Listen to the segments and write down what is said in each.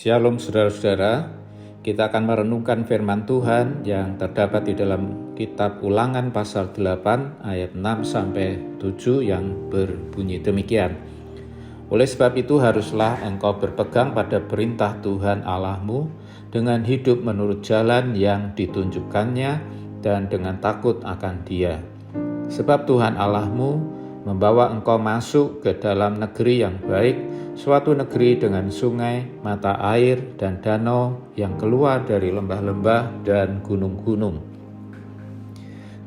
Shalom saudara-saudara, kita akan merenungkan firman Tuhan yang terdapat di dalam kitab Ulangan pasal 8 ayat 6-7 yang berbunyi demikian. Oleh sebab itu haruslah engkau berpegang pada perintah Tuhan Allahmu dengan hidup menurut jalan yang ditunjukkannya dan dengan takut akan Dia. Sebab Tuhan Allahmu membawa engkau masuk ke dalam negeri yang baik, suatu negeri dengan sungai, mata air, dan danau yang keluar dari lembah-lembah dan gunung-gunung.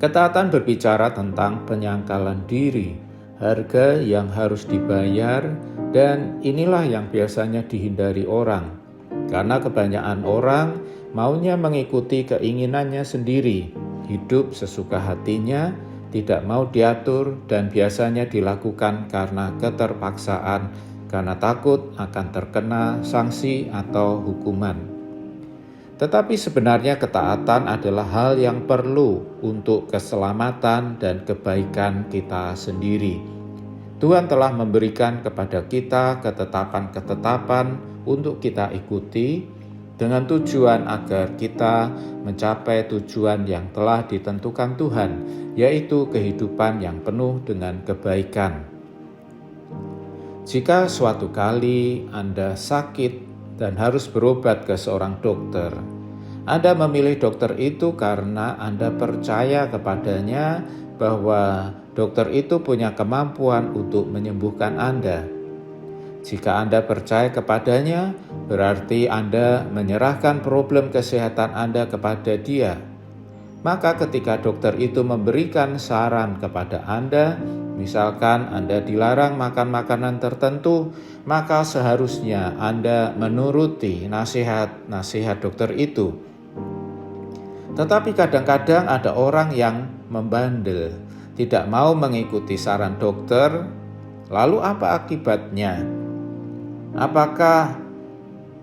Ketaatan berbicara tentang penyangkalan diri, harga yang harus dibayar, dan inilah yang biasanya dihindari orang. Karena kebanyakan orang maunya mengikuti keinginannya sendiri, hidup sesuka hatinya, tidak mau diatur, dan biasanya dilakukan karena keterpaksaan, karena takut akan terkena sanksi atau hukuman. Tetapi sebenarnya ketaatan adalah hal yang perlu untuk keselamatan dan kebaikan kita sendiri. Tuhan telah memberikan kepada kita ketetapan-ketetapan untuk kita ikuti, dengan tujuan agar kita mencapai tujuan yang telah ditentukan Tuhan, yaitu kehidupan yang penuh dengan kebaikan. Jika suatu kali Anda sakit dan harus berobat ke seorang dokter, Anda memilih dokter itu karena Anda percaya kepadanya bahwa dokter itu punya kemampuan untuk menyembuhkan Anda. Jika Anda percaya kepadanya, berarti Anda menyerahkan problem kesehatan Anda kepada Dia. Maka ketika dokter itu memberikan saran kepada Anda, misalkan Anda dilarang makan makanan tertentu, maka seharusnya Anda menuruti nasihat dokter itu. Tetapi kadang-kadang ada orang yang membandel, tidak mau mengikuti saran dokter. Lalu apa akibatnya? Apakah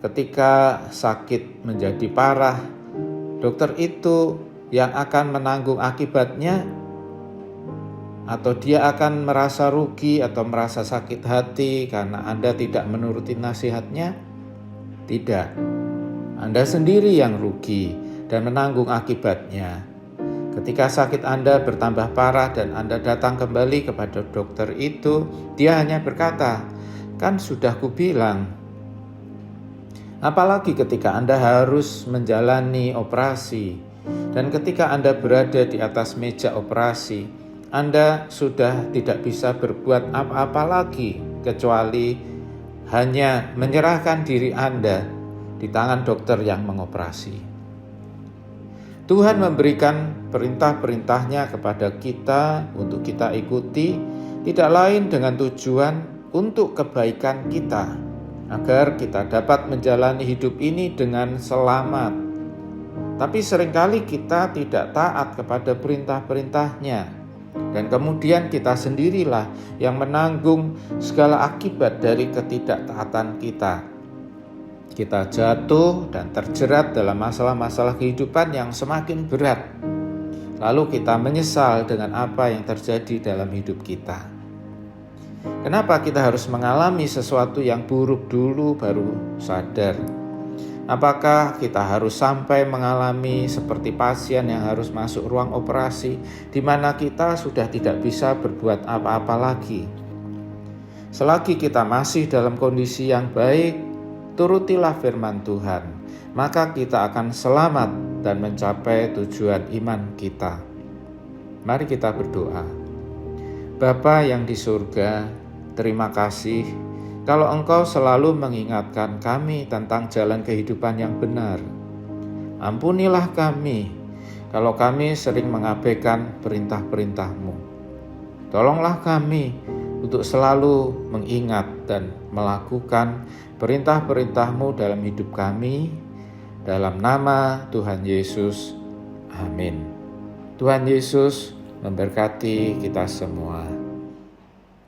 ketika sakit menjadi parah, dokter itu yang akan menanggung akibatnya? Atau dia akan merasa rugi atau merasa sakit hati karena Anda tidak menuruti nasihatnya? Tidak. Anda sendiri yang rugi dan menanggung akibatnya. Ketika sakit Anda bertambah parah dan Anda datang kembali kepada dokter itu, dia hanya berkata, "Kan sudah kubilang." Apalagi ketika Anda harus menjalani operasi, dan ketika Anda berada di atas meja operasi, Anda sudah tidak bisa berbuat apa-apa lagi kecuali hanya menyerahkan diri Anda di tangan dokter yang mengoperasi. Tuhan memberikan perintah-perintahnya kepada kita untuk kita ikuti, tidak lain dengan tujuan untuk kebaikan kita, agar kita dapat menjalani hidup ini dengan selamat. Tapi seringkali kita tidak taat kepada perintah-perintahnya, dan kemudian kita sendirilah yang menanggung segala akibat dari ketidaktaatan kita. Kita jatuh dan terjerat dalam masalah-masalah kehidupan yang semakin berat. Lalu kita menyesal dengan apa yang terjadi dalam hidup kita. Kenapa kita harus mengalami sesuatu yang buruk dulu baru sadar? Apakah kita harus sampai mengalami seperti pasien yang harus masuk ruang operasi, di mana kita sudah tidak bisa berbuat apa-apa lagi? Selagi kita masih dalam kondisi yang baik, turutilah firman Tuhan, maka kita akan selamat dan mencapai tujuan iman kita. Mari kita berdoa. Bapa yang di surga, terima kasih kalau Engkau selalu mengingatkan kami tentang jalan kehidupan yang benar. Ampunilah kami kalau kami sering mengabaikan perintah-perintah-Mu. Tolonglah kami untuk selalu mengingat dan melakukan perintah-perintah-Mu dalam hidup kami. Dalam nama Tuhan Yesus, amin. Tuhan Yesus memberkati kita semua.